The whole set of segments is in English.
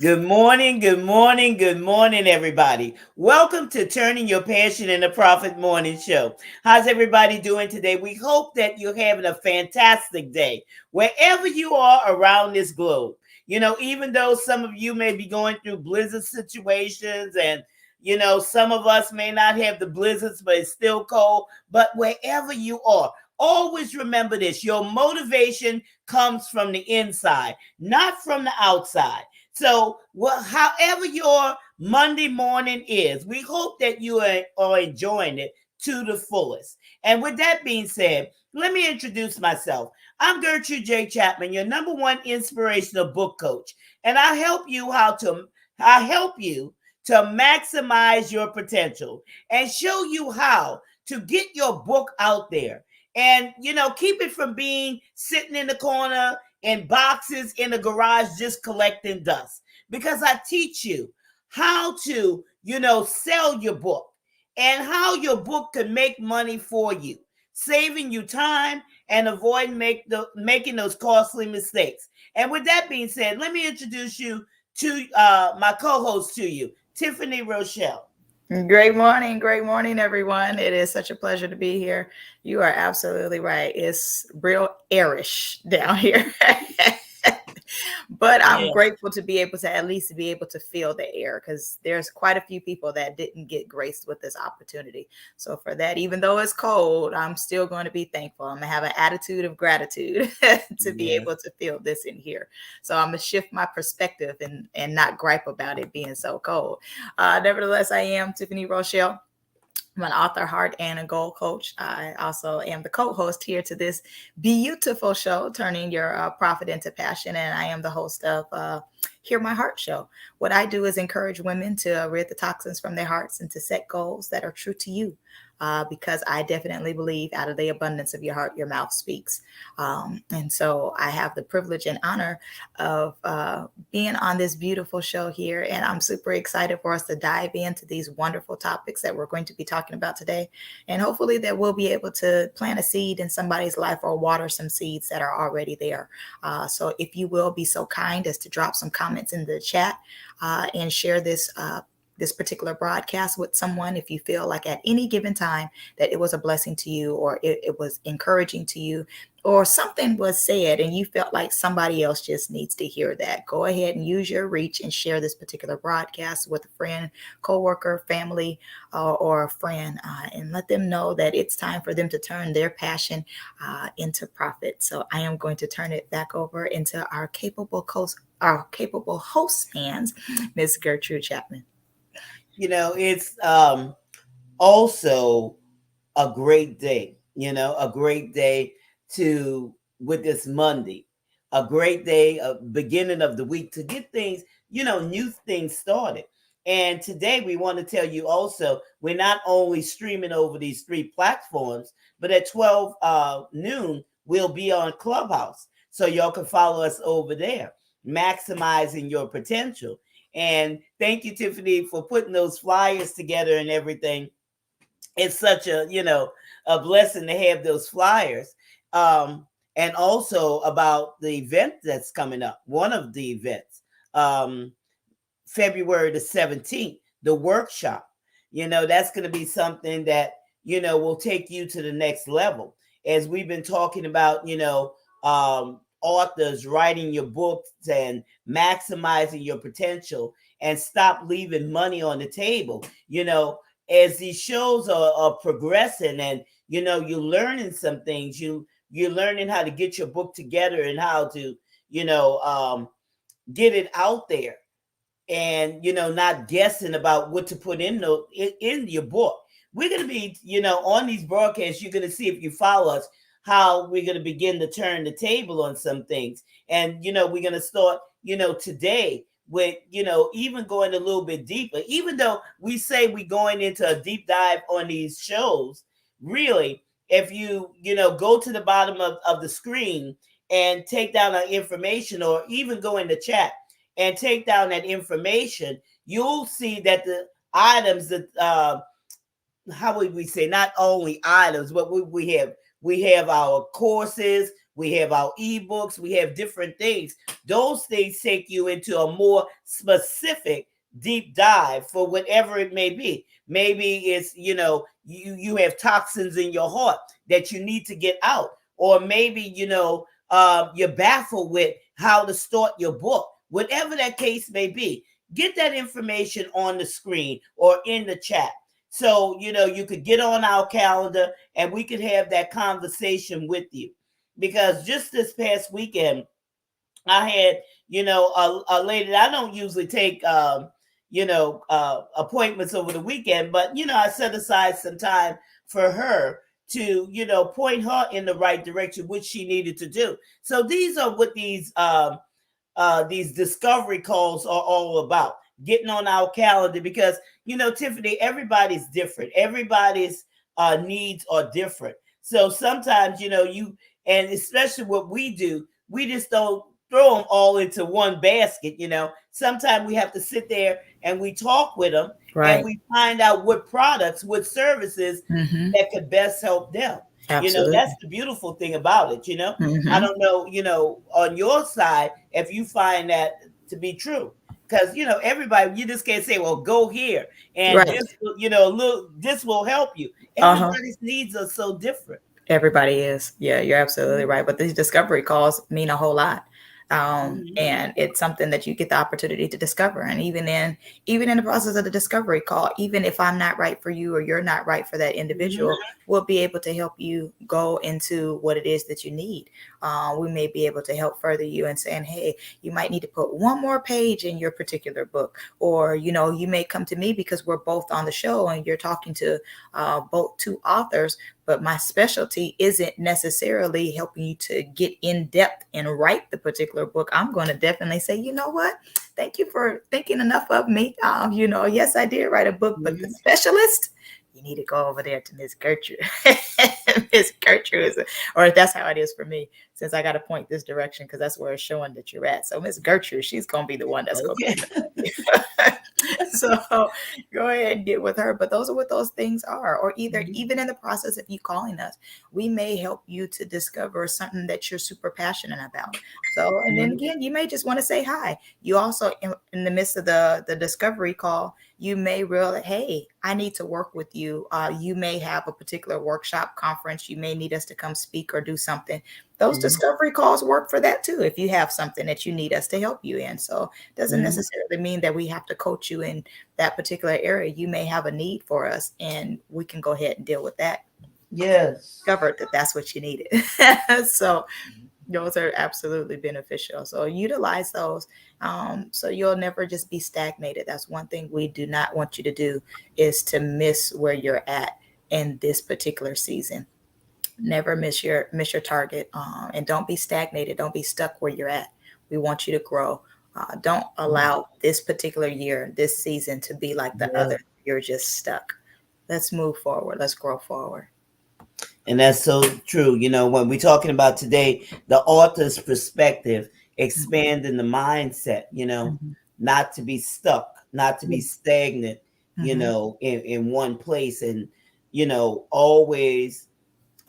Good morning, good morning, good morning, everybody. Welcome to Turning Your Passion into Profit Morning Show. How's everybody doing today? We hope that you're having a fantastic day wherever you are around this globe. Even though some of you may be going through blizzard situations and some of us may not have the blizzards, but it's still cold. But wherever you are, always remember this: your motivation comes from the inside, not from the outside. So, however your Monday morning is, we hope that you are enjoying it to the fullest. And with that being said, let me introduce myself. I'm Gertrude J. Chapman, your number one inspirational book coach, and I help you to maximize your potential and show you how to get your book out there. And keep it from being sitting in the corner in boxes in the garage just collecting dust, because I teach you how to sell your book and how your book can make money for you, saving you time and avoid making those costly mistakes. And with that being said, let me introduce you to my co-host to you, Tiffany Rochelle. Great morning, everyone. It is such a pleasure to be here. You are absolutely right. It's real airish down here. But I'm Yeah. grateful to be able to at least be able to feel the air, because there's quite a few people that didn't get graced with this opportunity. So for that, even though it's cold, I'm still going to be thankful. I'm gonna have an attitude of gratitude to be Yes. able to feel this in here. So I'm gonna shift my perspective and not gripe about it being so cold. Nevertheless, I am Tiffany Rochelle. I'm an author, heart, and a goal coach. I also am the co-host here to this beautiful show, Turning Your Profit into Passion, and I am the host of Hear My Heart Show. What I do is encourage women to rid the toxins from their hearts and to set goals that are true to you. Because I definitely believe out of the abundance of your heart, your mouth speaks. And so I have the privilege and honor of being on this beautiful show here. And I'm super excited for us to dive into these wonderful topics that we're going to be talking about today. And hopefully that we'll be able to plant a seed in somebody's life or water some seeds that are already there. So if you will be so kind as to drop some comments in the chat and share this particular broadcast with someone, if you feel like at any given time that it was a blessing to you, or it was encouraging to you, or something was said and you felt like somebody else just needs to hear that, go ahead and use your reach and share this particular broadcast with a friend, coworker, family, or a friend, and let them know that it's time for them to turn their passion into profit. So I am going to turn it back over into our capable host hands, Miss Gertrude Chapman. It's also a great day, a great day to with this Monday, a great day, a beginning of the week to get things, new things started. And today we want to tell you also, we're not only streaming over these three platforms, but at 12 noon, we'll be on Clubhouse. So y'all can follow us over there, maximizing your potential. And thank you, Tiffany, for putting those flyers together and everything. It's such a blessing to have those flyers. And also about the event that's coming up, one of the events, um, February the 17th, the workshop. That's going to be something that will take you to the next level, as we've been talking about, authors writing your books and maximizing your potential, and stop leaving money on the table. As these shows are progressing, and you're learning some things, you're learning how to get your book together and how to get it out there, and not guessing about what to put in your book. We're going to be on these broadcasts, you're going to see, if you follow us, how we're going to begin to turn the table on some things. And we're going to start today with even going a little bit deeper, even though we say we're going into a deep dive on these shows. Really, if you go to the bottom of the screen and take down our information, or even go in the chat and take down that information, you'll see that the items that how would we say, not only items, but we have our courses, we have our ebooks, we have different things. Those things take you into a more specific deep dive for whatever it may be. Maybe it's, you have toxins in your heart that you need to get out, or maybe, you're baffled with how to start your book. Whatever that case may be, get that information on the screen or in the chat. So, you could get on our calendar and we could have that conversation with you. Because just this past weekend, I had, a lady. I don't usually take, appointments over the weekend, but I set aside some time for her to, point her in the right direction, which she needed to do. So these are what these discovery calls are all about. Getting on our calendar because, Tiffany, everybody's different. Everybody's needs are different. So sometimes, and especially what we do, we just don't throw them all into one basket. Sometimes we have to sit there and we talk with them, and Right. we find out what products, what services that could best help them. That's Absolutely. the beautiful thing about it. I Hmm. don't know, on your side, if you find that to be true. Because, everybody, you just can't say, well, go here and Right. this, this will help you. Uh-huh. Everybody's needs are so different. Everybody is. Yeah, you're absolutely right. But these discovery calls mean a whole lot. Mhm. And it's something that you get the opportunity to discover. And even in the process of the discovery call, even if I'm not right for you or you're not right for that Mhm. individual, we'll be able to help you go into what it is that you need. We may be able to help further you and saying, hey, you might need to put one more page in your particular book. Or, you may come to me because we're both on the show and you're talking to both two authors, but my specialty isn't necessarily helping you to get in depth and write the particular book. I'm going to definitely say, you know what? Thank you for thinking enough of me. Yes, I did write a book, but the Mhm. specialist, you need to go over there to Miss Gertrude. Miss Gertrude or that's how it is for me, since I got to point this direction because that's where it's showing that you're at. So Miss Gertrude, she's going to be the one that's going to Okay. be so go ahead and get with her. But those are what those things are. Or either Mhm. even in the process of you calling us, we may help you to discover something that you're super passionate about. So, and then Mhm. again, you may just want to say hi. You also in the midst of the discovery call, you may realize, hey, I need to work with you. You may have a particular workshop, conference. You may need us to come speak or do something. Those Mhm. discovery calls work for that too. If you have something that you need us to help you in, so doesn't Mhm. necessarily mean that we have to coach you in that particular area. You may have a need for us, and we can go ahead and deal with that. Yes. Discovered that that's what you needed. So those are absolutely beneficial. So utilize those. So you'll never just be stagnated. That's one thing we do not want you to do, is to miss where you're at in this particular season. Never miss your target, and don't be stagnated. Don't be stuck where you're at. We want you to grow. Don't allow this particular year, this season, to be like the Yeah. other. You're just stuck. Let's move forward. Let's grow forward. And that's so true. When we're talking about today, the author's perspective, Mhm. expanding the mindset, Mhm. not to be stuck, not to be Yeah. stagnant, Mhm. in one place, and, always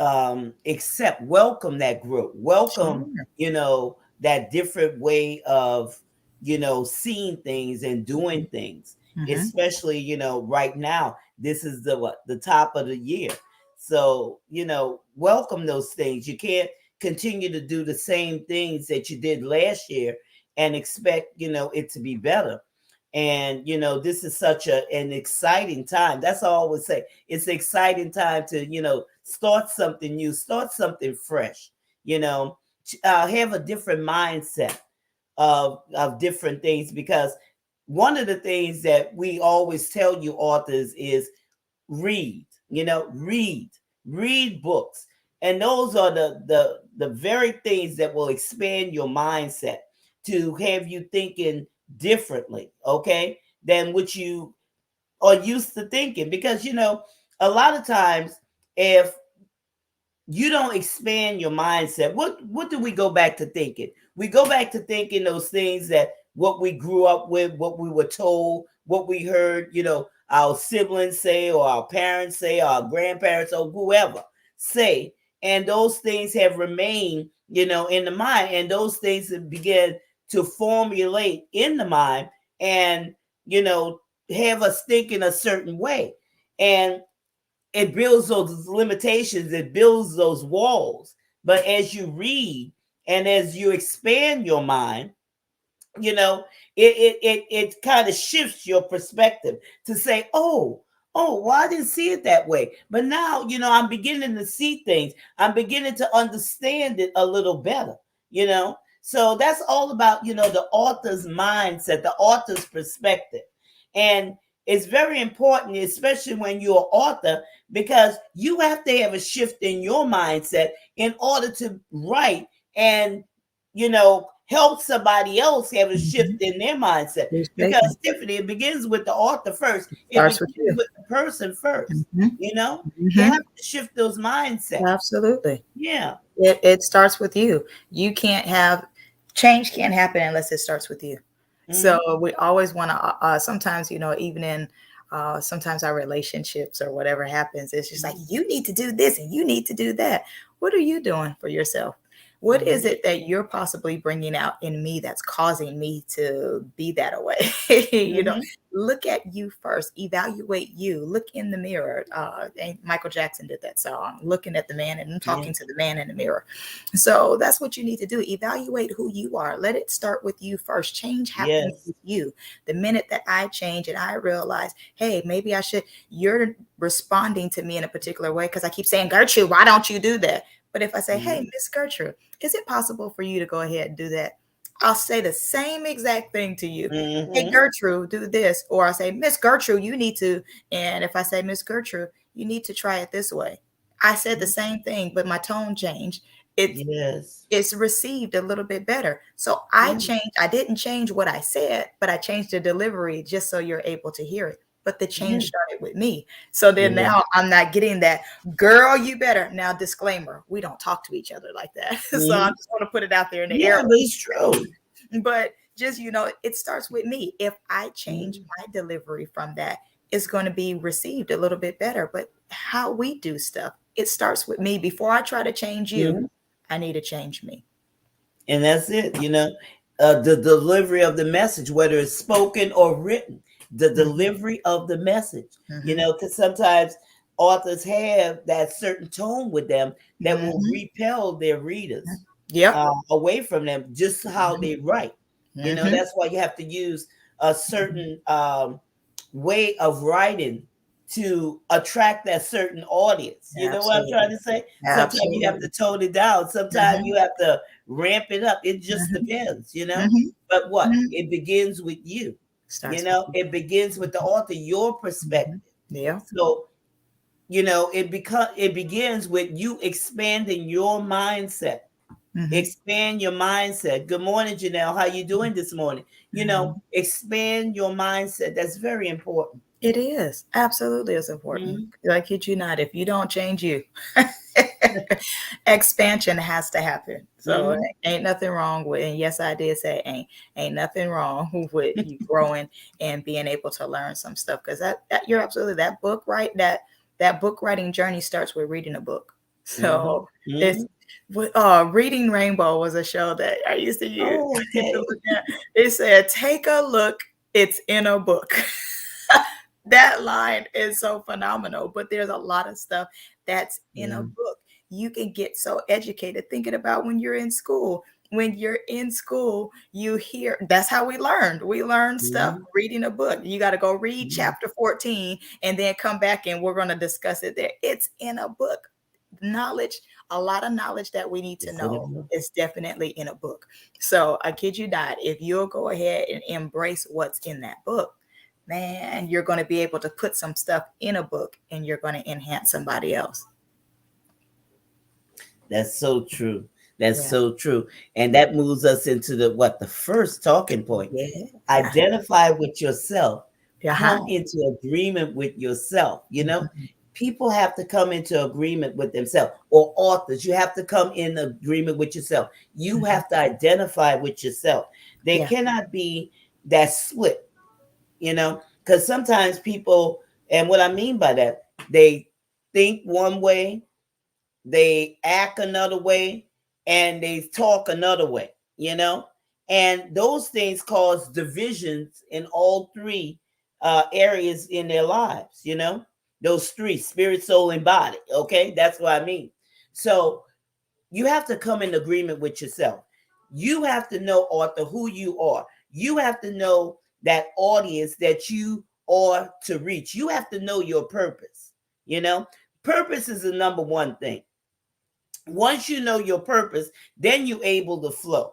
accept, welcome that group, welcome, Sure. that different way of, seeing things and doing things, Mhm. especially, right now, this is the top of the year. So, welcome those things. You can't continue to do the same things that you did last year and expect, it to be better. And, this is such an exciting time. That's all I always say. It's an exciting time to, start something new, start something fresh, you know, have a different mindset of different things. Because one of the things that we always tell you authors is read, read books. And those are the very things that will expand your mindset to have you thinking differently, okay, than what you are used to thinking. Because, a lot of times, if you don't expand your mindset, what do we go back to thinking? We go back to thinking those things that what we grew up with, what we were told, what we heard, our siblings say, or our parents say, or our grandparents, or whoever say. And those things have remained in the mind, and those things begin to formulate in the mind, and you know have us thinking a certain way, and it builds those limitations, it builds those walls. But as you read and as you expand your mind, you know it kind of shifts your perspective to say, well, I didn't see it that way, but now I'm beginning to see things, I'm beginning to understand it a little better. So that's all about the author's mindset, the author's perspective. And it's very important, especially when you're an author, because you have to have a shift in your mindset in order to write and help somebody else have a shift Mhm. in their mindset. You're Because speaking. Tiffany, it begins with the author first. It Starts with begins you. with the person first. Mhm. You have Mhm. to shift those mindsets. Absolutely. Yeah. It starts with you. You can't have change can't happen unless it starts with you. So Mm-hmm. we always want to. Sometimes even in sometimes our relationships or whatever happens, it's just like you need to do this and you need to do that. What are you doing for yourself? What is Mm-hmm. it that you're possibly bringing out in me that's causing me to be that way? Mm-hmm. Look at you first, evaluate you, look in the mirror. And Michael Jackson did that song, looking at the man and Yeah. talking to the man in the mirror. So that's what you need to do. Evaluate who you are. Let it start with you first. Change happens Yes. with you. The minute that I change and I realize, hey, maybe I should, you're responding to me in a particular way because I keep saying, Gertrude, why don't you do that? But if I say, hey, Mm-hmm. Miss Gertrude, is it possible for you to go ahead and do that? I'll say the same exact thing to you. Hey, Mm-hmm. Gertrude, do this. Or I say, Miss Gertrude, you need to. And if I say, Miss Gertrude, you need to try it this way. I said the same thing, but my tone changed. Yes. It's received a little bit better. So I Yeah. changed, I didn't change what I said, but I changed the delivery just so you're able to hear it. But the Yeah. change started with me. So then Yeah. now I'm not getting that, girl, you better. Now, disclaimer, we don't talk to each other like that. So I Mm-hmm. just want to put it out there in the Yeah, air. but it's true. But just, it starts with me. If I change Mm-hmm. my delivery from that, it's going to be received a little bit better. But how we do stuff, it starts with me. Before I try to change you, Mm-hmm. I need to change me. And that's it. The delivery of the message, whether it's spoken or written, the Mhm, delivery of the message. mhm, Because sometimes authors have that certain tone with them that will mhm. repel their readers Yep. away from them, just how Mhm, they write. mhm, That's why you have to use a mhm. certain way of writing to attract that certain audience. You know what I'm trying Absolutely. to say? Sometimes you have to Absolutely. tone it down. Sometimes Mhm, you have to ramp it up. It just mhm, depends. mhm, But what? mhm. It begins with you. Starts with you. It begins with the author, your perspective. Mhm. Yeah. So, it begins with you expanding your mindset. Mhm, Expand your mindset. Good morning, Janelle. How you doing this morning? mhm. Expand your mindset. That's very important. It is. Absolutely is important. Mhm. I kid you not. If you don't change you, expansion has to happen. So Mhm. ain't nothing wrong with, and yes, I did say ain't nothing wrong with you growing and being able to learn some stuff. Because that you're absolutely that book, right? That book writing journey starts with reading a book. Mhm. So it's Mhm. Reading Rainbow was a show that I used to use. Oh, I used to okay. look at. It said, "Take a look. It's in a book." That line is so phenomenal, but there's a lot of stuff that's in a Yeah. book. You can get so educated thinking about when you're in school. When you're in school, you hear that's how we learned. We learned stuff Mhm. reading a book. You got to go read Mhm. chapter 14 and then come back and we're going to discuss it there. It's in a book. Knowledge, a lot of knowledge that we need to It's in a know book. is definitely in a book. So I kid you not, if you'll go ahead and embrace what's in that book, man, you're going to be able to put some stuff in a book and you're going to enhance somebody else. That's so true. That's Yeah. so true. And that moves us into the first talking point. Yeah. Identify with yourself. Uh-huh. Come into agreement with yourself. Mhm. People have to come into agreement with themselves, or authors. You have to come in agreement with yourself. You Mhm. have to identify with yourself. There Yeah. cannot be that split, because sometimes people, and what I mean by that, they think one way, they act another way, and they talk another way, you know? And those things cause divisions in all three areas in their lives, you know? Those three: spirit, soul, and body. Okay, that's what I mean. So you have to come in agreement with yourself. You have to know, Arthur, who you are. You have to know that audience that you are to reach. You have to know your purpose. You know, purpose is the number one thing. Once you know your purpose, then you're able to flow.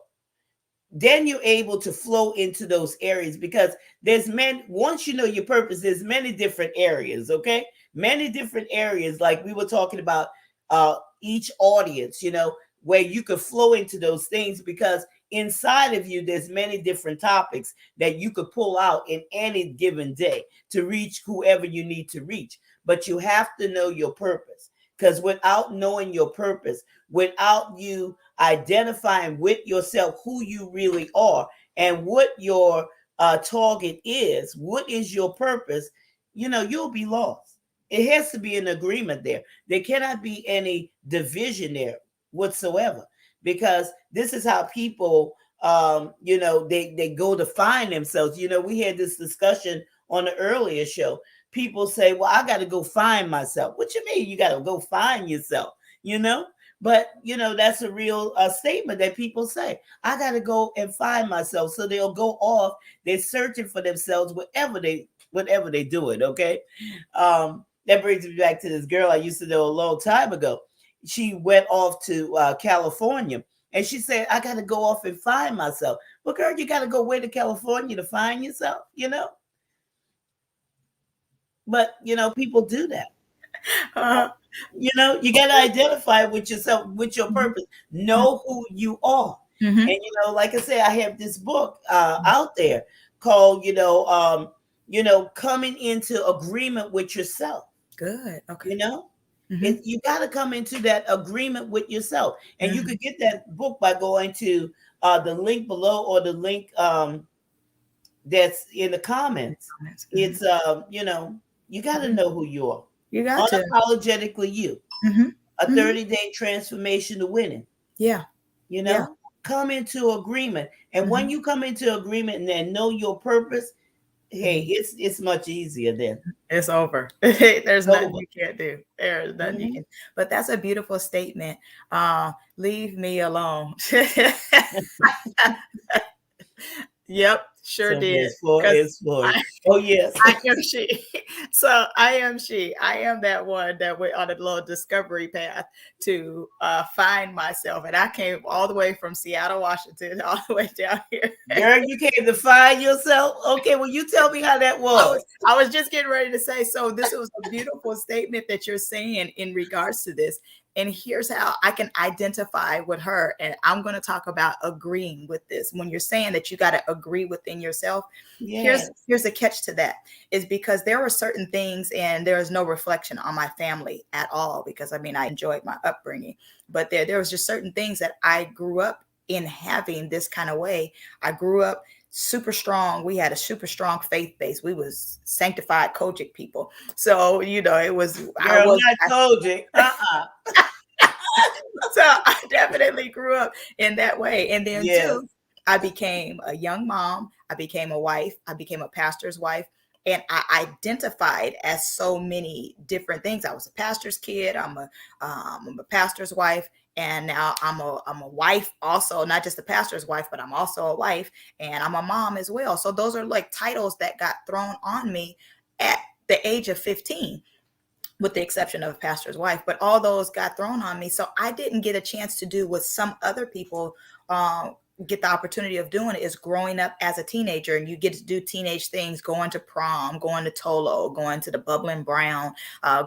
Then you're able to flow into those areas, because there's many. Once you know your purpose, there's many different areas. Okay, many different areas, like we were talking about, each audience, you know, where you could flow into those things, because inside of you there's many different topics that you could pull out in any given day to reach whoever you need to reach. But you have to know your purpose, because without knowing your purpose, without you identifying with yourself who you really are and what your target is, what is your purpose, you know, you'll be lost. It has to be an agreement there. There cannot be any division there whatsoever, because this is how people, you know, they go to find themselves. You know, we had this discussion on the earlier show. People say, well, I got to go find myself. What you mean you got to go find yourself? You know, but you know, that's a real statement that people say. I got to go and find myself. So they'll go off. They're searching for themselves whatever they do it. Okay. That brings me back to this girl I used to know a long time ago. She went off to California, and she said, I got to go off and find myself. Well, girl, you got to go way to California to find yourself, you know? But, you know, people do that. Uh, You know, you got to identify with yourself, with your purpose. Know who you are. mm-hmm. And, you know, like I said, I have this book out there called, you know, coming into agreement with yourself. Good. Okay. You know, Mm-hmm. you got to come into that agreement with yourself. And you Mm-hmm. could get that book by going to the link below, or the link that's in the comments. Mm-hmm. It's you know, you got to Mm-hmm. know who you are. You got to. Unapologetically you. Mm-hmm. A Mm-hmm. 30-day transformation to winning. Yeah. You Yeah. know, come into agreement. And when Mm-hmm. you come into agreement and then know your purpose, hey, Mm-hmm. it's much easier then. It's over. There's It's nothing over. you can't do. There's nothing you Mhm. can. But that's a beautiful statement. Leave me alone. Yep, sure So did. it's for Because it's for. I, Oh yes. I am she. So I am she. I am that one that went on a little discovery path to find myself. And I came all the way from Seattle, Washington, all the way down here. Girl, you came to find yourself. Okay, well, you tell me how that was. I was just getting ready to say, so this was a beautiful statement that you're saying in regards to this. And here's how I can identify with her. And I'm going to talk about agreeing with this. When you're saying that you got to agree within yourself, Yes. here's a catch to that, is because there were certain things, and there is no reflection on my family at all, because I mean, I enjoyed my upbringing, but there was just certain things that I grew up in having this kind of way. I grew up super strong. We had a super strong faith base. We was sanctified Kojic people. So, you know, it was, Girl, not Kojic. so I definitely grew up in that way. And then Yes. too, I became a young mom. I became a wife. I became a pastor's wife. And I identified as so many different things. I was a pastor's kid. I'm a pastor's wife. And now I'm a wife also, not just a pastor's wife, but I'm also a wife, and I'm a mom as well. So those are like titles that got thrown on me at the age of 15, with the exception of a pastor's wife, but all those got thrown on me. So I didn't get a chance to do what some other people get the opportunity of doing, is growing up as a teenager, and you get to do teenage things, going to prom, going to Tolo, going to the Bubbling Brown,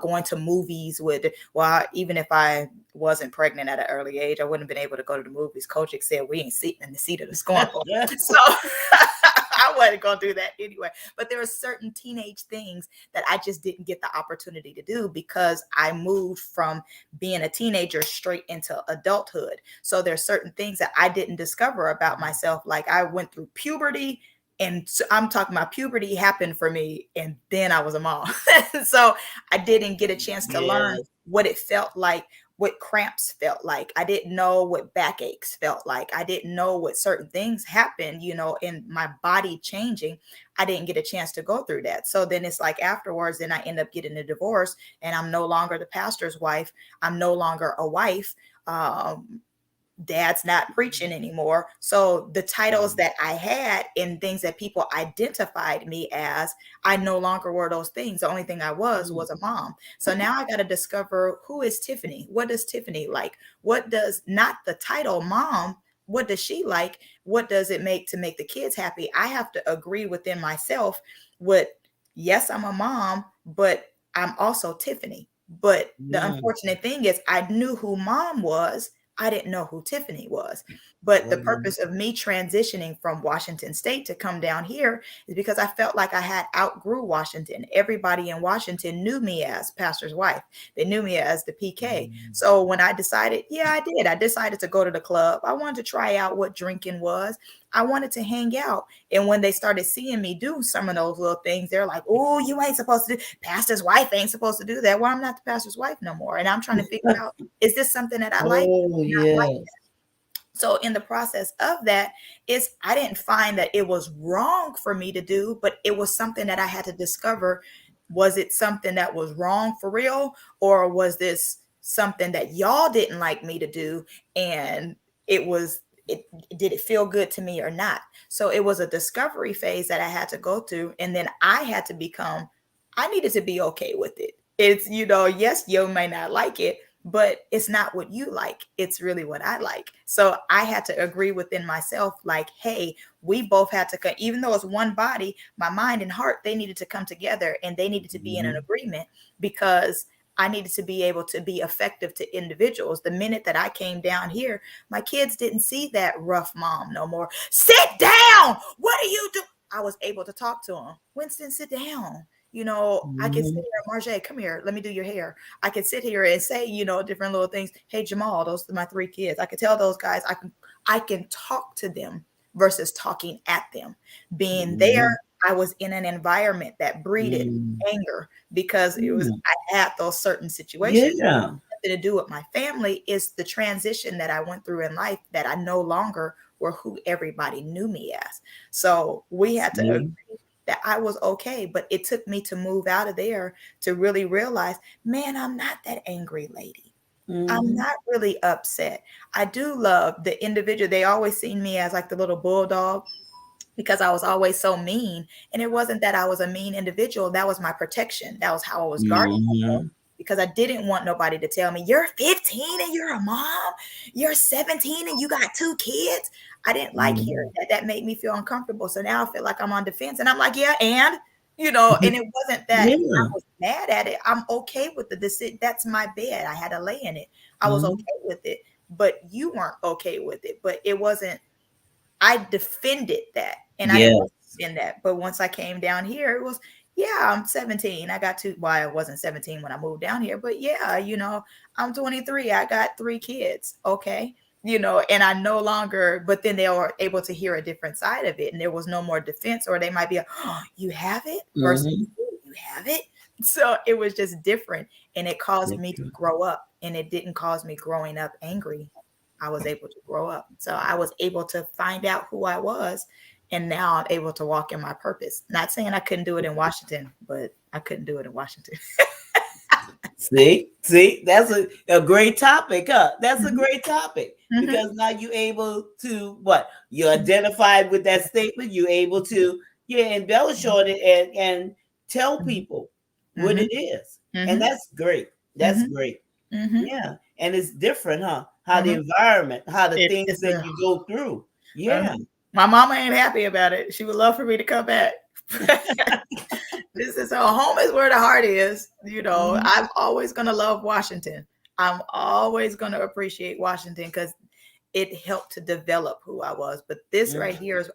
going to movies with, well, even if I wasn't pregnant at an early age, I wouldn't have been able to go to the movies. Coach said we ain't sitting in the seat of the scornful. So I wasn't going to do that anyway. But there are certain teenage things that I just didn't get the opportunity to do, because I moved from being a teenager straight into adulthood. So there's certain things that I didn't discover about myself. Like I went through puberty, and so I'm talking about puberty happened for me, and then I was a mom. So I didn't get a chance to learn Yes. what it felt like what cramps felt like. I didn't know what backaches felt like. I didn't know what certain things happened, in my body changing. I didn't get a chance to go through that. So then it's like afterwards, then I end up getting a divorce, and I'm no longer the pastor's wife. I'm no longer a wife. Dad's not preaching anymore. So the titles that I had and things that people identified me as, I no longer were those things. The only thing I was a mom. So now I got to discover, who is Tiffany? What does Tiffany like? What does, not the title mom, what does she like? What does it make to make the kids happy? I have to agree within myself with, yes, I'm a mom, but I'm also Tiffany. But the unfortunate thing is, I knew who mom was. I didn't know who Tiffany was. But the purpose of me transitioning from Washington State to come down here is because I felt like I had outgrew Washington. Everybody in Washington knew me as pastor's wife. They knew me as the PK. So when I decided, I did. I decided to go to the club. I wanted to try out what drinking was. I wanted to hang out. And when they started seeing me do some of those little things, they're like, oh, you ain't supposed to do, pastor's wife ain't supposed to do that. Well, I'm not the pastor's wife no more. And I'm trying to figure out, is this something that I like? Oh, yes. Like, so in the process of that, I didn't find that it was wrong for me to do, but it was something that I had to discover. Was it something that was wrong for real? Or was this something that y'all didn't like me to do? And did it feel good to me or not? So it was a discovery phase that I had to go through. And then I needed to be okay with it. It's, yes, you may not like it, but it's not what you like. It's really what I like. So I had to agree within myself, like, hey, we both had to, even though it's one body, my mind and heart, they needed to come together, and they needed to be in an agreement, because I needed to be able to be effective to individuals. The minute that I came down here, my kids didn't see that rough mom no more. Sit down. What are you doing? I was able to talk to them. Winston, sit down. I can sit here, Marjay, come here, let me do your hair. I could sit here and say, different little things. Hey, Jamal, those are my 3 kids. I could tell those guys, I can talk to them versus talking at them. Being there, I was in an environment that breeded anger, because I had those certain situations. Yeah. Nothing to do with my family. Is the transition that I went through in life, that I no longer were who everybody knew me as. So we had to agree that I was okay, but it took me to move out of there to really realize, man, I'm not that angry lady. I'm not really upset. I do love the individual. They always seen me as like the little bulldog, because I was always so mean. And it wasn't that I was a mean individual. That was my protection. That was how I was guarding myself, because I didn't want nobody to tell me, you're 15 and you're a mom. You're 17 and you got 2 kids. I didn't like hearing that. That made me feel uncomfortable. So now I feel like I'm on defense, and I'm like, yeah, and it wasn't that I was mad at it. I'm okay with the decision. That's my bed. I had to lay in it. I was okay with it, but you weren't okay with it. But it wasn't, I defended that, and I didn't defend that. But once I came down here, it was, I'm 17. I got 2. Well, I wasn't 17 when I moved down here, but I'm 23. I got 3 kids. Okay. And I no longer, but then they were able to hear a different side of it. And there was no more defense, or they might be, oh, you have it versus you have it. So it was just different. And it caused me to grow up, and it didn't cause me growing up angry. I was able to grow up. So I was able to find out who I was. And now I'm able to walk in my purpose. Not saying I couldn't do it in Washington, but I couldn't do it in Washington. See, that's a great topic, huh? That's a great topic, because now you're able to, you identified with that statement. You're able to, embellish on it and tell people what it is. And that's great. That's great. Yeah. And it's different, huh? How the environment, how the things that you go through. Yeah. My mama ain't happy about it. She would love for me to come back. This is home is where the heart is. I'm always going to love Washington. I'm always going to appreciate Washington, because it helped to develop who I was. But this right here is,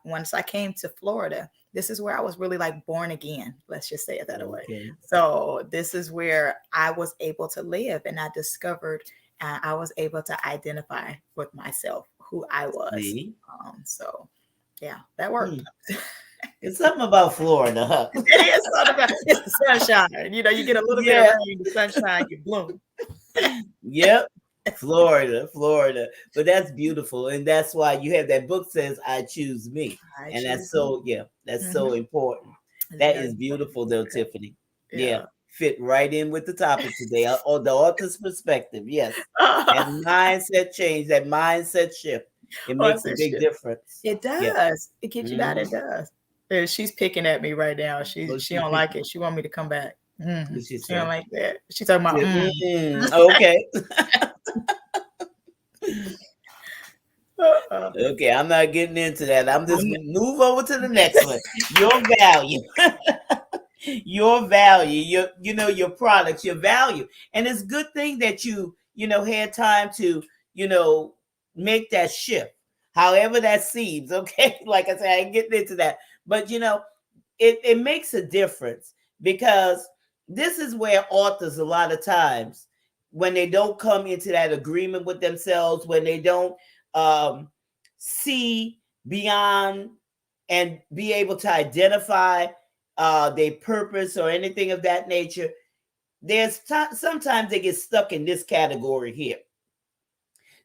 once I came to Florida, this is where I was really like born again. Let's just say it that way. So this is where I was able to live, and I discovered, I was able to identify with myself, who I was. So yeah, that worked. It's something about Florida, huh? It is something about, it's the sunshine. You get a little bit of rain, the sunshine, you bloom. Yep. Florida, Florida. But that's beautiful. And that's why you have that book says I choose me. I And that's choose me. so yeah, that's Mm-hmm. so important. It's That very is important. beautiful though, Tiffany. Yeah. Yeah. Fit right in with the topic today. Or the author's perspective. Yes. That mindset change, that mindset shift. It Oh, I makes a said big shit. difference. It Yeah. does. It gives you that. Hmm. It does. She's picking at me right now. She What she she don't pick? like it. She want me to come back. What she She don't say? like that. She talking about. Okay. Uh-uh. Okay, I'm not getting into that. I'm just I'm- move over to the next one. Your value. Your value, your products, your value. And it's a good thing that you had time to, you know, make that shift. However that seems, okay? Like I said, I ain't getting into that. But it makes a difference because this is where authors a lot of times when they don't come into that agreement with themselves, when they don't um, see beyond and be able to identify their purpose or anything of that nature, sometimes they get stuck in this category here.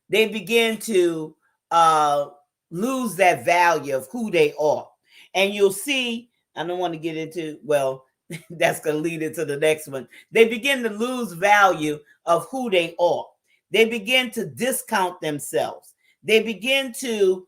They begin to uh, lose that value of who they are. And you'll see, I don't want to get into, well, that's going to lead into the next one. They begin to lose value of who they are. They begin to discount themselves. They begin to,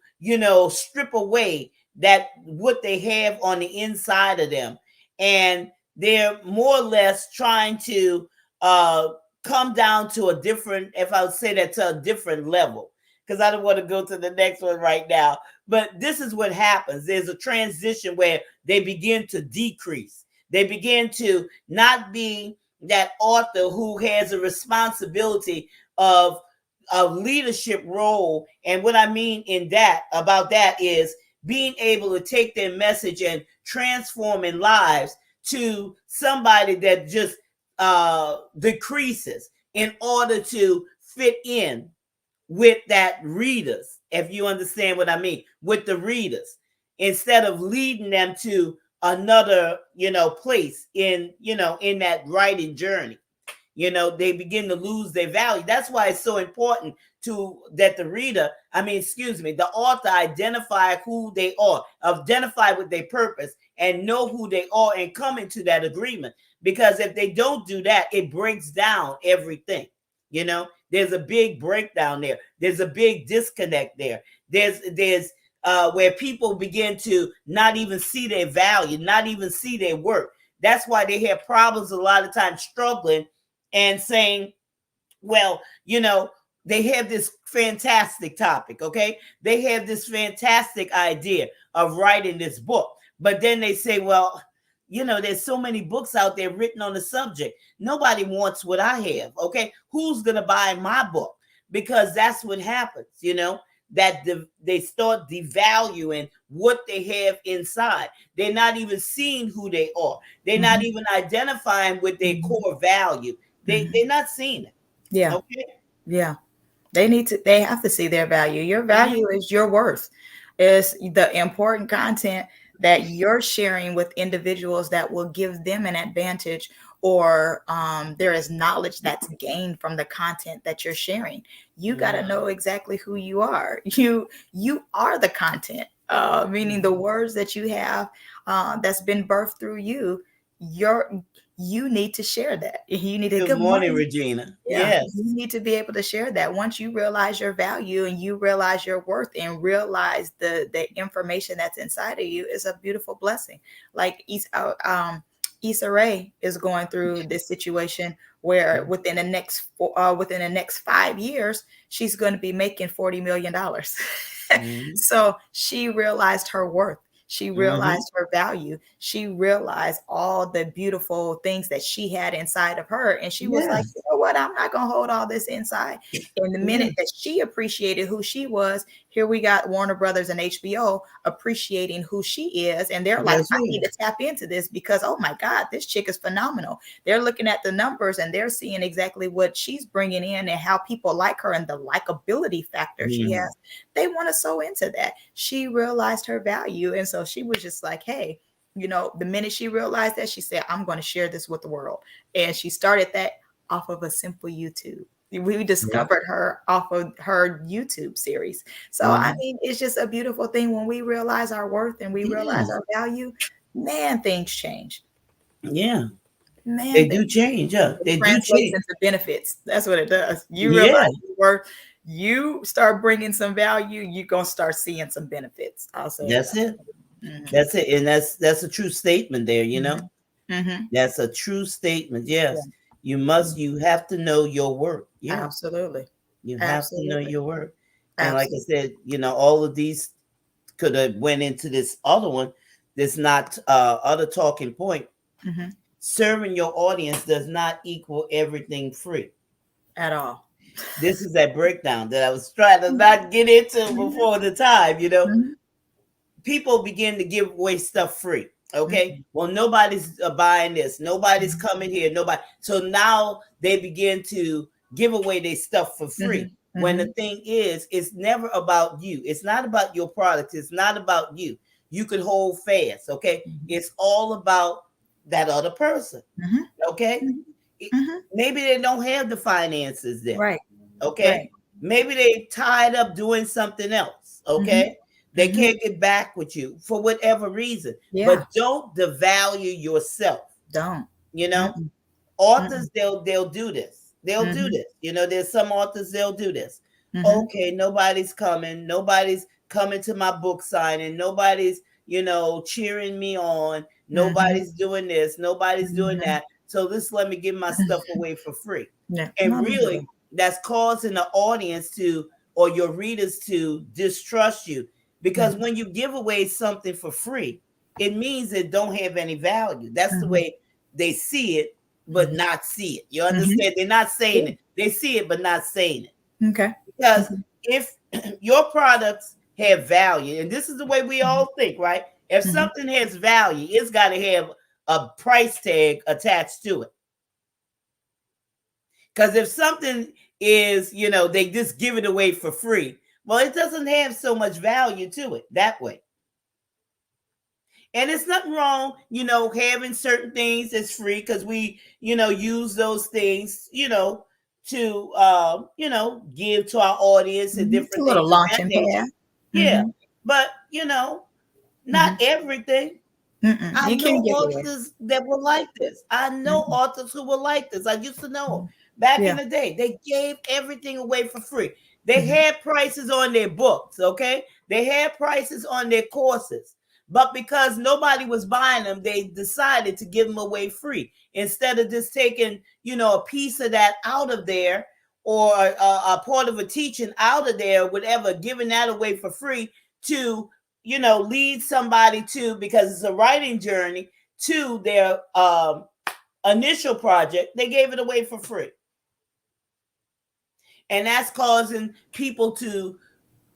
strip away that what they have on the inside of them. And they're more or less trying to uh, come down to a different, if I would say that, to a different level. Because I don't want to go to the next one right now. But this is what happens. There's a transition where they begin to decrease. They begin to not be that author who has a responsibility of a leadership role. And what I mean about that is being able to take their message and transforming lives to somebody that just decreases in order to fit in with that readers, if you understand what I mean, with the readers, instead of leading them to another, place in that writing journey. They begin to lose their value. That's why it's so important to that the reader, I mean, excuse me, the author identify who they are, identify with their purpose, and know who they are and come into that agreement. Because if they don't do that, it breaks down everything. There's a big breakdown there. There's a big disconnect there. There's where people begin to not even see their value, not even see their work. That's why they have problems a lot of times struggling and saying, well, they have this fantastic topic, okay? They have this fantastic idea of writing this book. But then they say, well, there's so many books out there written on the subject. Nobody wants what I have, okay? Who's going to buy my book? Because that's what happens, that they start devaluing what they have inside. They're not even seeing who they are. They're not even identifying with their core value. They're not seeing it. Yeah. Okay. Yeah. They have to see their value. Your value Mm-hmm. is your worth. Is the important content that you're sharing with individuals that will give them an advantage, or there is knowledge that's gained from the content that you're sharing. You got to know exactly who you are. You are the content, meaning the words that you have that's been birthed through you. Your You need to share that. You need to Good good morning, morning. Regina. Yeah, you Yes. need to be able to share that. Once you realize your value and you realize your worth and realize the information that's inside of you is a beautiful blessing. Like Issa Rae is going through this situation where within the next 5 years she's going to be making $40 million. Mm-hmm. So she realized her worth. She Mm-hmm. realized her value. She realized all the beautiful things that she had inside of her. And she was like, you Yes. know what? I'm not going to hold all this inside. And the minute Yes. that she appreciated who she was, here we got Warner Brothers and HBO appreciating who she is. And they're like, That's I need right. to tap into this because, oh my God, this chick is phenomenal. They're looking at the numbers and they're seeing exactly what she's bringing in and how people like her and the likability factor she Mm-hmm. has. They want to sew into that. She realized her value. And so she was just like, hey, the minute she realized that, she said, I'm going to share this with the world. And she started that off of a simple YouTube. We discovered her off of her YouTube series. So, I mean, it's just a beautiful thing when we realize our worth and we realize our value. Man, things change. Yeah. Man, They do change. Yeah. it They do translates change. into benefits. That's what it does. You Yeah. realize your worth, you start bringing some value, you're going to start seeing some benefits. I'll say That's it. that. Mm-hmm. That's it. And that's a true statement there, you know? Mm-hmm. That's a true statement. Yeah. Yes. You have to know your worth. Yeah. Absolutely. You have to know Absolutely. your worth. And like I Absolutely. said, all of these could have went into this other one. This not other talking point. Mm-hmm. Serving your audience does not equal everything free. At all. This is that breakdown that I was trying to not get into before the time, Mm-hmm. people begin to give away stuff free. Okay. Mm-hmm. Well, nobody's buying this. Nobody's Mm-hmm. coming here. Nobody. So now they begin to give away their stuff for free. Mm-hmm. When the thing is, it's never about you. It's not about your product. It's not about you. You could hold fast. Okay. Mm-hmm. It's all about that other person. Mm-hmm. Okay. Mm-hmm. Maybe they don't have the finances there. Right. Okay. Right. Maybe they tied up doing something else. Okay. Mm-hmm. They Mm-hmm. can't get back with you for whatever reason. Yeah. But don't devalue yourself. Don't. Mm-hmm. Authors, they'll do this. They'll do this. There's some authors, they'll do this. Mm-hmm. Okay, nobody's coming. Nobody's coming to my book signing. Nobody's, cheering me on. Nobody's doing this. Nobody's doing that. So let me give my stuff away for free. Yeah. And really, that's causing the audience or your readers to distrust you. Because when you give away something for free, it means it don't have any value. That's the way they see it, but not see it. You understand? They're not saying it. They see it, but not saying it. Okay. Because if your products have value, and this is the way we all think, right? If something has value, it's got to have a price tag attached to it. Because if something is, they just give it away for free, well, it doesn't have so much value to it that way. And it's nothing wrong, having certain things that's free because we, use those things, to, give to our audience and different a little things. launching pad. Yeah. But, not everything. I know authors that were like this. I know authors who were like this. I used to know them. Back in the day, they gave everything away for free. They had prices on their books, okay? They had prices on their courses. But because nobody was buying them, they decided to give them away free. Instead of just taking, a piece of that out of there or a part of a teaching out of there, whatever, giving that away for free to, lead somebody to, because it's a writing journey, to their initial project, they gave it away for free. And that's causing people to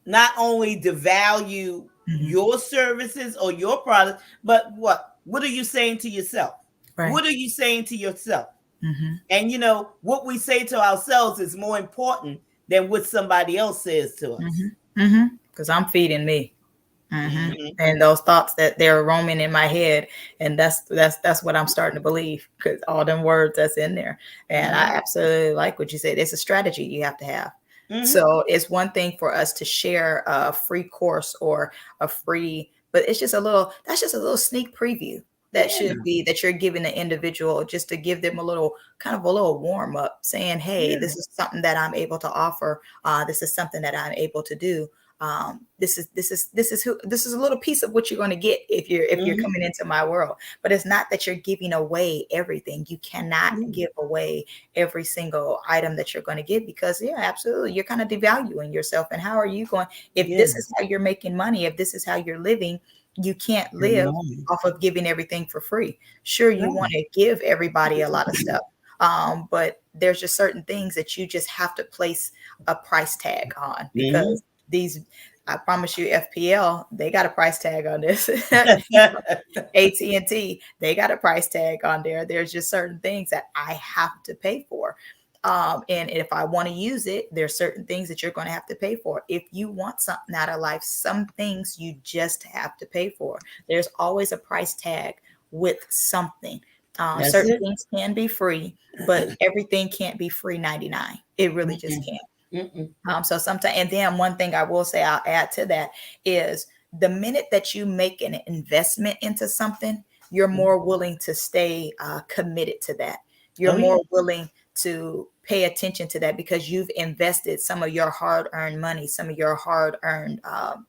not only devalue your services or your products, but what are you saying to yourself? Right. What are you saying to yourself? And what we say to ourselves is more important than what somebody else says to us. Because I'm feeding me. And those thoughts that they're roaming in my head, and that's what I'm starting to believe, because all them words that's in there. And I absolutely like what you said. It's a strategy you have to have. So it's one thing for us to share a free course or a free, but it's just that's just a little sneak preview that should be that you're giving the individual, just to give them a little warm up, saying, hey, this is something that I'm able to offer. This is something that I'm able to do. This is a little piece of what you're going to get if you're coming into my world. But it's not that you're giving away everything. You cannot give away every single item that you're going to get, because absolutely, you're kind of devaluing yourself. And how are you going, if this is how you're making money, if this is how you're living, you can't live off of giving everything for free. Sure, you want to give everybody a lot of stuff, but there's just certain things that you just have to place a price tag on, because I promise you, FPL, they got a price tag on this. AT&T, they got a price tag on there. There's just certain things that I have to pay for. And if I want to use it, there's certain things that you're going to have to pay for. If you want something out of life, some things you just have to pay for. There's always a price tag with something. That's Certain it. things can be free, but everything can't be free 99. It really just Mm-mm. can't. Mm-mm. So sometimes, and then one thing I will say, I'll add to that is the minute that you make an investment into something, you're more willing to stay committed to that. You're Oh yeah. more willing to pay attention to that because you've invested some of your hard-earned money, some of your hard-earned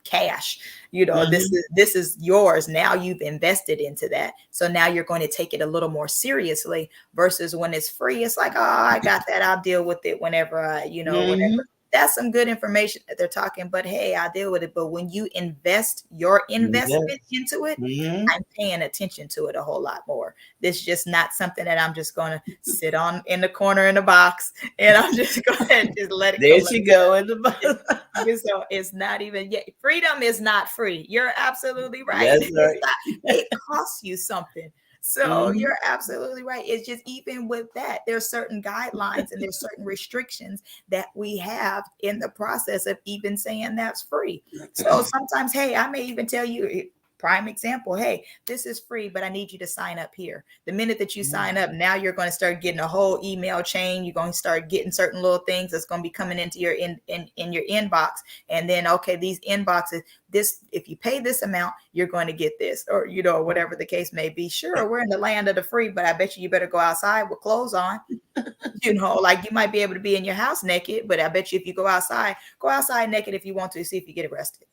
cash. Mm-hmm. This is yours now. You've invested into that, so now you're going to take it a little more seriously versus when it's free. It's like, oh, I got that. I'll deal with it whenever Mm-hmm. whenever. That's some good information that they're talking, but hey, I deal with it. But when you invest your investment Yes. into it, Mm-hmm. I'm paying attention to it a whole lot more. This is just not something that I'm just going to sit on in the corner in the box and I'm just going to just let it go, There let she it go. go in the It's, bottom. so it's not even yet. Freedom is not free. You're absolutely right. That's It's right. not. It costs you something. So Mm-hmm. you're absolutely right. It's just even with that, there's certain guidelines and there's certain restrictions that we have in the process of even saying that's free. So sometimes, hey, I may even tell you, prime example, hey, this is free, but I need you to sign up here. The minute that you sign up, now you're going to start getting a whole email chain. You're going to start getting certain little things that's going to be coming into your in your inbox. And then, okay, these inboxes, this, if you pay this amount, you're going to get this, or whatever the case may be. Sure, we're in the land of the free, but I bet you better go outside with clothes on. Like you might be able to be in your house naked, but I bet you if you go outside naked if you want to, see if you get arrested.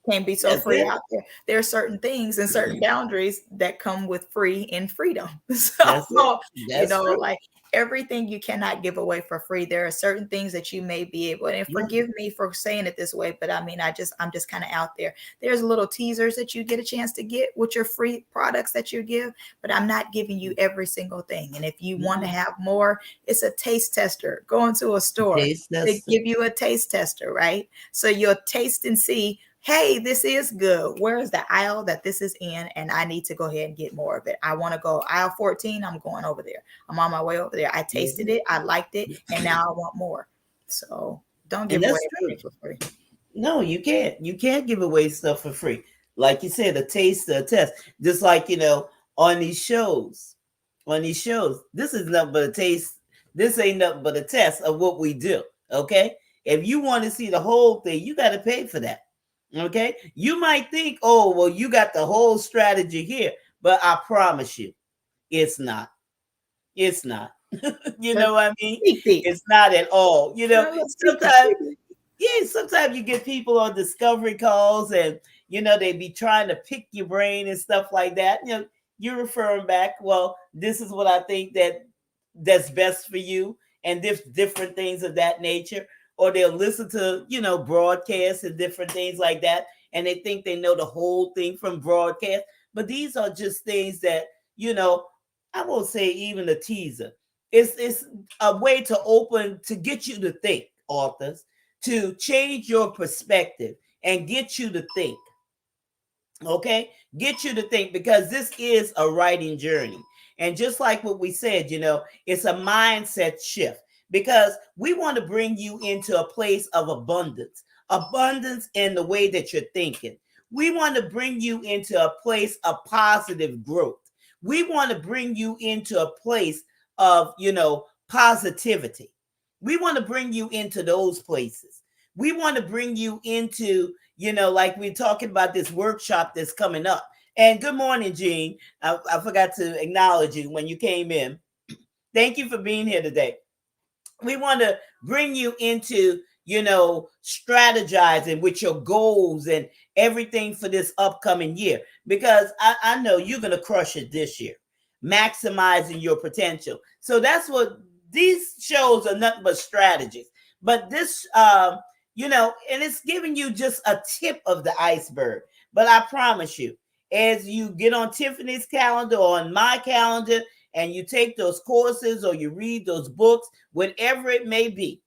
Can't be so That's free it. out there. There are certain things and certain boundaries that come with free and freedom. So, That's it. That's true. like everything you cannot give away for free. There are certain things that you may be able, and Yeah. forgive me for saying it this way, but I mean, I'm just kind of out there. There's little teasers that you get a chance to get with your free products that you give, but I'm not giving you every single thing. And if you want to Mm-mm. have more, it's a taste tester. Go into a store, Taste they tester. give you a taste tester, right? So you'll taste and see, hey, this is good. Where is the aisle that this is in? And I need to go ahead and get more of it. I want to go aisle 14. I'm going over there. I'm on my way over there. I tasted Mhm. it. I liked it. And now I want more. So don't And give away that's true. everything for free. No, you can't. You can't give away stuff for free. Like you said, a taste, a test. Just like, on these shows, this is nothing but a taste. This ain't nothing but a test of what we do. Okay. If you want to see the whole thing, you got to pay for that. Okay. You might think, oh, well, you got the whole strategy here, but I promise you, it's not. It's not. You Just know what I mean? sneak peek. It's not at all. A little sneak peek. Sometimes, yeah, sometimes you get people on discovery calls and they be trying to pick your brain and stuff like that. You refer them back, well, this is what I think that's best for you, and different things of that nature. Or they'll listen to, broadcasts and different things like that, and they think they know the whole thing from broadcast. But these are just things that, you know, I won't say even a teaser. It's a way to get you to think, authors, to change your perspective and get you to think. Okay, get you to think, because this is a writing journey. And just like what we said, it's a mindset shift, because we want to bring you into a place of abundance in the way that you're thinking. We want to bring you into a place of positive growth. We want to bring you into a place of, positivity. We want to bring you into those places. We want to bring you into, like we're talking about this workshop that's coming up. And good morning, Jean. I forgot to acknowledge you when you came in. Thank you for being here today. We want to bring you into, strategizing with your goals and everything for this upcoming year, because I know you're going to crush it this year, maximizing your potential. So that's what these shows are, nothing but strategies. But this, and it's giving you just a tip of the iceberg. But I promise you, as you get on Tiffany's calendar or on my calendar, and you take those courses or you read those books, whatever it may be,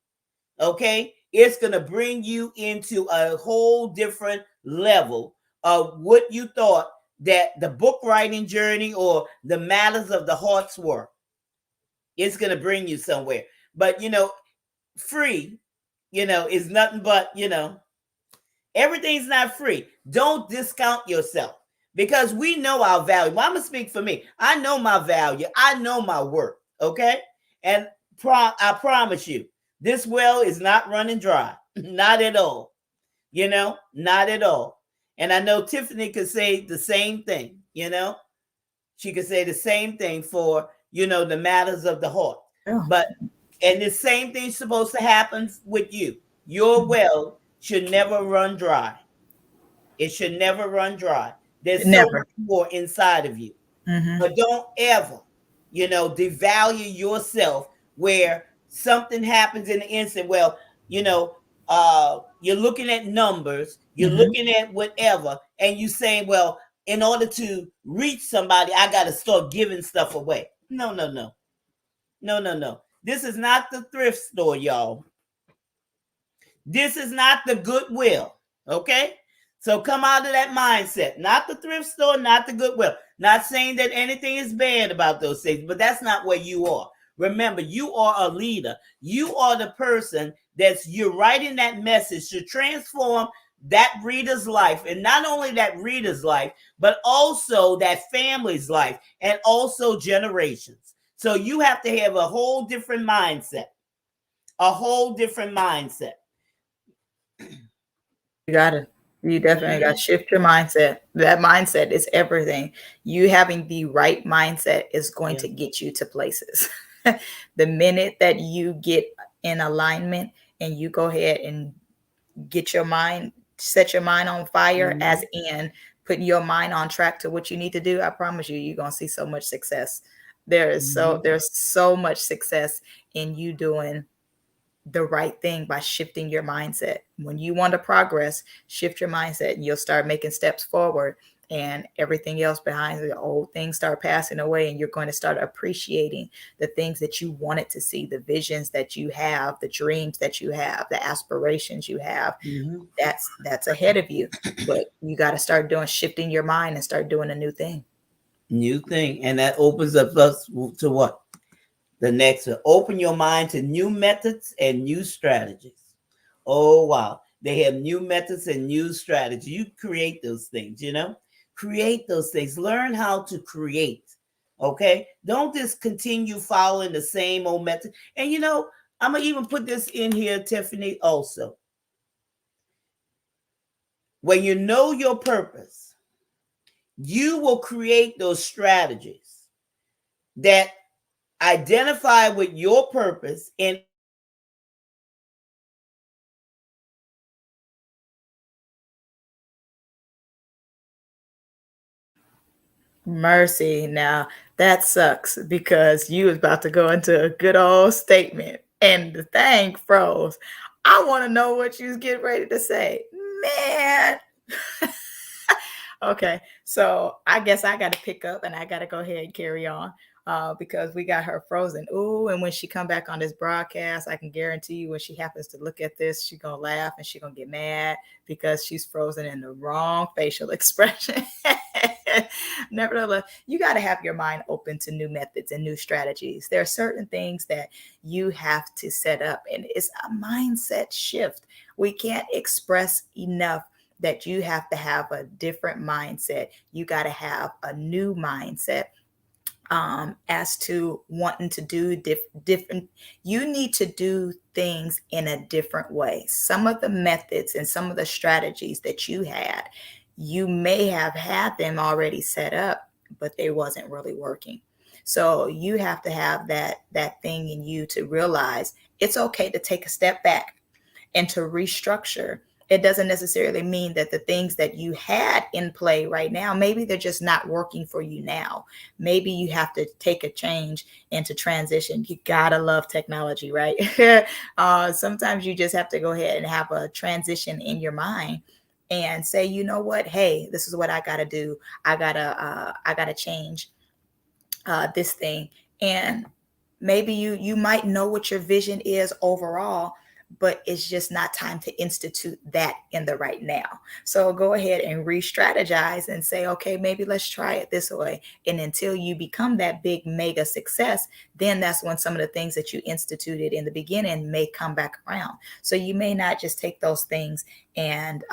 okay, it's going to bring you into a whole different level of what you thought that the book writing journey or the matters of the hearts were. It's going to bring you somewhere. But, free, is nothing but, everything's not free. Don't discount yourself, because we know our value. Well, I'm gonna speak for me. I know my value. I know my worth. Okay, and I promise you, this well is not running dry. Not at all. Not at all. And I know Tiffany could say the same thing. She could say the same thing for the matters of the heart. Oh. But and the same thing's supposed to happen with you. Your well should never run dry. It should never run dry. There's so Never. much more inside of you. Mm-hmm. But don't ever, devalue yourself where something happens in the instant. Well, you know, you're looking at numbers, you're Mm-hmm. looking at whatever, and you saying, well, in order to reach somebody, I got to start giving stuff away. No, no, no, no, no, no. This is not the thrift store, y'all. This is not the Goodwill. Okay? So come out of that mindset. Not the thrift store, not the Goodwill. Not saying that anything is bad about those things, but that's not where you are. Remember, you are a leader. You are the person you're writing that message to transform that reader's life. And not only that reader's life, but also that family's life and also generations. So you have to have a whole different mindset. A whole different mindset. You got to. You definitely got to shift your mindset. That mindset is everything. You having the right mindset is going Yeah. to get you to places. The minute that you get in alignment and you go ahead and set your mind on fire, as in putting your mind on track to what you need to do, I promise you're going to see so much success. There's so much success in you doing the right thing by shifting your mindset. When you want to progress, shift your mindset and you'll start making steps forward, and everything else behind the old things start passing away, and you're going to start appreciating the things that you wanted to see, the visions that you have, the dreams that you have, the aspirations you have. That's ahead of you. But you got to start shifting your mind and start doing a new thing. New thing. And that opens up us to what? The next one. Open your mind to new methods and new strategies. Oh, wow. They have new methods and new strategies. You create those things, create those things. Learn how to create. Okay. Don't just continue following the same old method. And, I'm going to even put this in here, Tiffany, also. When you know your purpose, you will create those strategies that identify with your purpose and Mercy. Now that sucks because you was about to go into a good old statement and the thing froze. I want to know what you was getting ready to say. Man. Okay, so I guess I got to pick up and I got to go ahead and carry on because we got her frozen. Ooh, and when she come back on this broadcast, I can guarantee you when she happens to look at this, she's going to laugh and she's going to get mad because she's frozen in the wrong facial expression. Nevertheless, you got to have your mind open to new methods and new strategies. There are certain things that you have to set up, and it's a mindset shift. We can't express enough that you have to have a different mindset. You got to have a new mindset as to wanting to do different. You need to do things in a different way. Some of the methods and some of the strategies that you had, you may have had them already set up, but they wasn't really working. So you have to have that thing in you to realize it's okay to take a step back and to restructure. It doesn't necessarily mean that the things that you had in play right now, maybe they're just not working for you now. Maybe you have to take a change and to transition. You gotta love technology, right? Sometimes you just have to go ahead and have a transition in your mind and say, you know what? Hey, this is what I gotta do. I gotta change this thing. And maybe you might know what your vision is overall, but it's just not time to institute that in the right now. So go ahead and re-strategize and say, okay, maybe let's try it this way. And until you become that big mega success, then that's when some of the things that you instituted in the beginning may come back around. So you may not just take those things and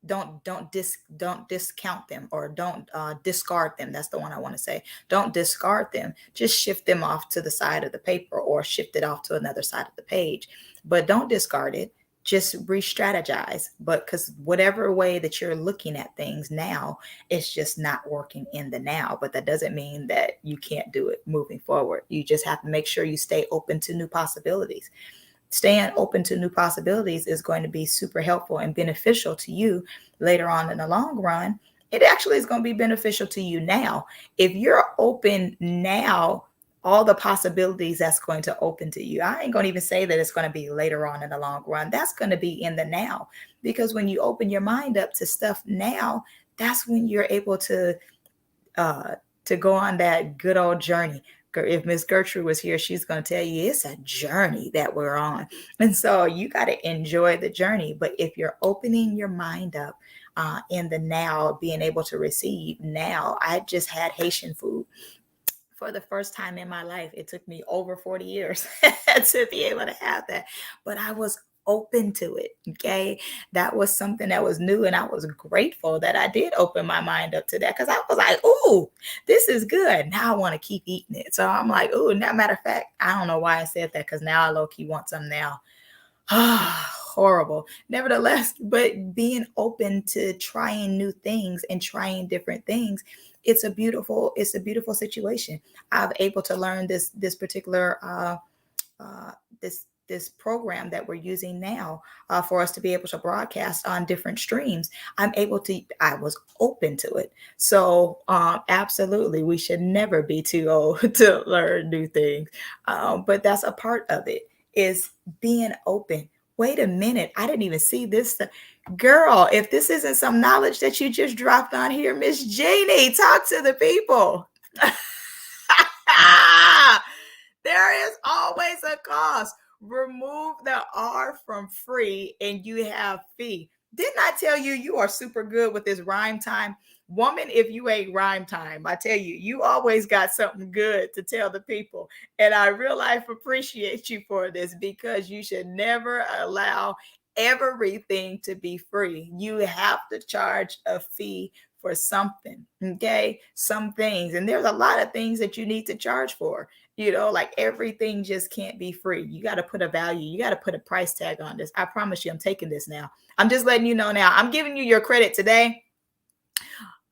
don't discount them, or don't discard them. That's the one I want to say. Don't discard them. Just shift them off to the side of the paper, or shift it off to another side of the page. But don't discard it. Just re-strategize. But because whatever way that you're looking at things now, it's just not working in the now. But that doesn't mean that you can't do it moving forward. You just have to make sure you stay open to new possibilities. Staying open to new possibilities is going to be super helpful and beneficial to you later on in the long run. It actually is going to be beneficial to you now. If you're open now, all the possibilities that's going to open to you. I ain't going to even say that it's going to be later on in the long run. That's going to be in the now. Because when you open your mind up to stuff now, that's when you're able to go on that good old journey. If Miss Gertrude was here, she's going to tell you it's a journey that we're on. And so you got to enjoy the journey. But if you're opening your mind up in the now, being able to receive now, I just had Haitian food for the first time in my life. It took me over 40 years to be able to have that. But I was open to it. Okay. That was something that was new. And I was grateful that I did open my mind up to that, because I was like, oh, this is good. Now I want to keep eating it. So I'm like, oh, matter of fact, I don't know why I said that, because now I low key want some now. Horrible. Nevertheless, but being open to trying new things and trying different things, it's a beautiful situation. I've able to learn this particular this program that we're using now for us to be able to broadcast on different streams. I was open to it. So absolutely, we should never be too old to learn new things. But that's a part of it, is being open. Wait a minute, I didn't even see this. Girl, if this isn't some knowledge that you just dropped on here, Miss Jeannie, talk to the people. There is always a cost. Remove the R from free and you have fee. Didn't I tell you you are super good with this rhyme time? Woman, if you ain't rhyme time, I tell you, you always got something good to tell the people. And I real life appreciate you for this, because you should never allow everything to be free. You have to charge a fee for something. Okay. Some things. And there's a lot of things that you need to charge for. Like everything just can't be free. You got to put a value. You got to put a price tag on this. I promise you, I'm taking this now. I'm just letting you know now. I'm giving you your credit today.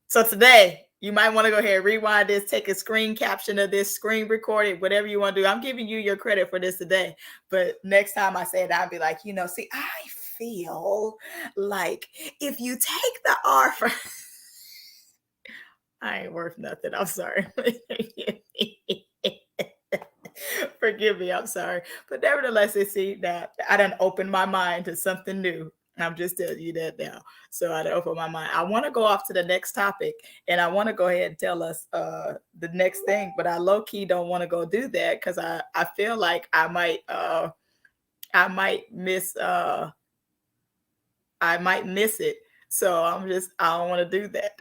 So today, you might want to go ahead, rewind this, take a screen caption of this, screen record it, whatever you want to do. I'm giving you your credit for this today. But next time I say it, I'll be like, see, I feel like if you take the R from... I ain't worth nothing. I'm sorry. Forgive me. I'm sorry. But nevertheless, see that I done opened my mind to something new. I'm just telling you that now. So I done opened my mind. I want to go off to the next topic, and I want to go ahead and tell us the next thing, but I low key don't want to go do that, because I feel like I might miss it. So I don't want to do that.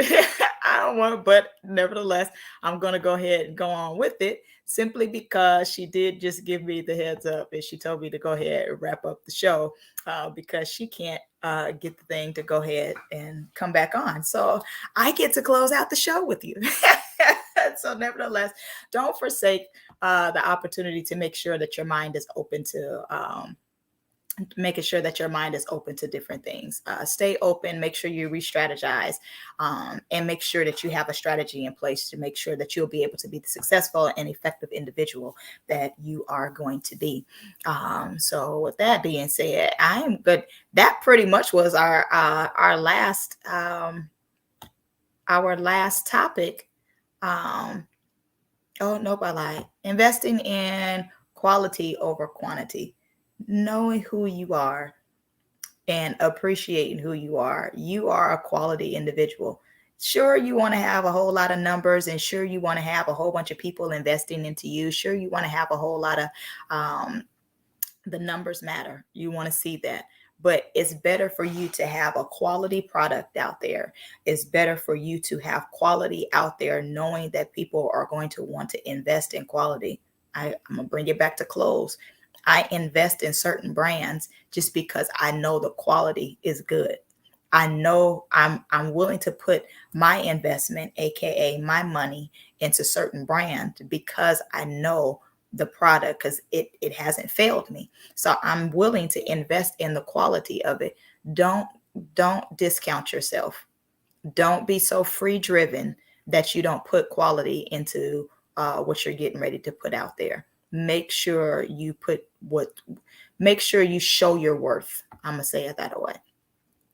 I don't want, but nevertheless, I'm going to go ahead and go on with it, simply because she did just give me the heads up, and she told me to go ahead and wrap up the show because she can't get the thing to go ahead and come back on. So I get to close out the show with you. So nevertheless, don't forsake the opportunity to make sure that your mind is open to making sure that your mind is open to different things. Stay open, make sure you re-strategize, and make sure that you have a strategy in place to make sure that you'll be able to be the successful and effective individual that you are going to be. So with that being said, I am good. That pretty much was our last topic. Oh, nope, I lied. Investing in quality over quantity. Knowing who you are and appreciating who you are. You are a quality individual. Sure, you want to have a whole lot of numbers, and sure, you want to have a whole bunch of people investing into you. Sure, you want to have a whole lot of the numbers matter. You want to see that. But it's better for you to have a quality product out there. It's better for you to have quality out there, knowing that people are going to want to invest in quality. I'm going to bring it back to clothes. I invest in certain brands just because I know the quality is good. I know I'm willing to put my investment, aka my money, into certain brand because I know the product, because it hasn't failed me. So I'm willing to invest in the quality of it. Don't don't discount yourself. Don't be so free driven that you don't put quality into what you're getting ready to put out there. Make sure you put what make sure you show your worth. I'm gonna say it that way.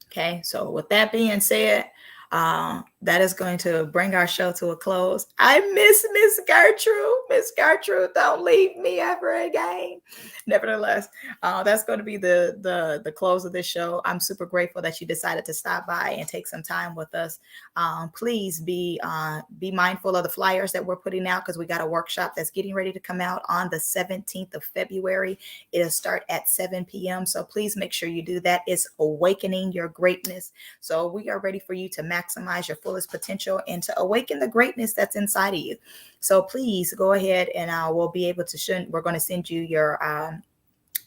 Okay, so with that being said, that is going to bring our show to a close. I miss Miss Gertrude. Miss Gertrude, don't leave me ever again. Nevertheless, that's going to be the close of this show. I'm super grateful that you decided to stop by and take some time with us. Please be mindful of the flyers that we're putting out, because we got a workshop that's getting ready to come out on the 17th of February. It'll start at 7 p.m. So please make sure you do that. It's Awakening Your Greatness. So we are ready for you to maximize your fullest potential and to awaken the greatness that's inside of you. So please go ahead and we'll be able to we're going to send you your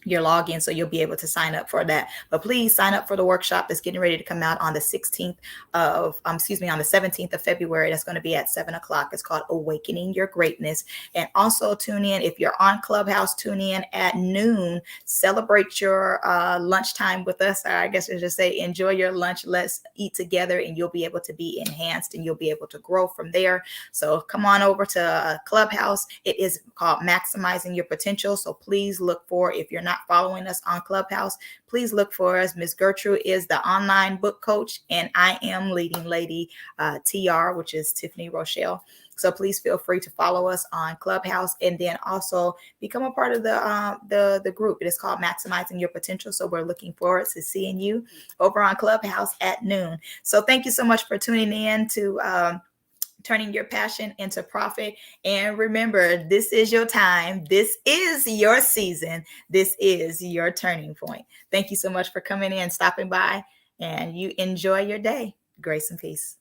login, so you'll be able to sign up for that. But please sign up for the workshop that's getting ready to come out on the 16th of on the 17th of February. That's going to be at 7:00. It's called Awakening Your Greatness. And also tune in, if you're on Clubhouse, tune in at noon. Celebrate your lunchtime with us. I guess I should say enjoy your lunch. Let's eat together, and you'll be able to be enhanced and you'll be able to grow from there. So come on over to Clubhouse. It is called Maximizing Your Potential. So please look for, if you're not following us on Clubhouse, please look for us. Miss Gertrude is the online book coach, and I am leading lady TR, which is Tiffany Rochelle. So please feel free to follow us on Clubhouse, and then also become a part of the group. It is called Maximizing Your Potential. So we're looking forward to seeing you over on Clubhouse at noon. So thank you so much for tuning in to turning your passion into profit. And remember, this is your time. This is your season. This is your turning point. Thank you so much for coming in, stopping by, and you enjoy your day. Grace and peace.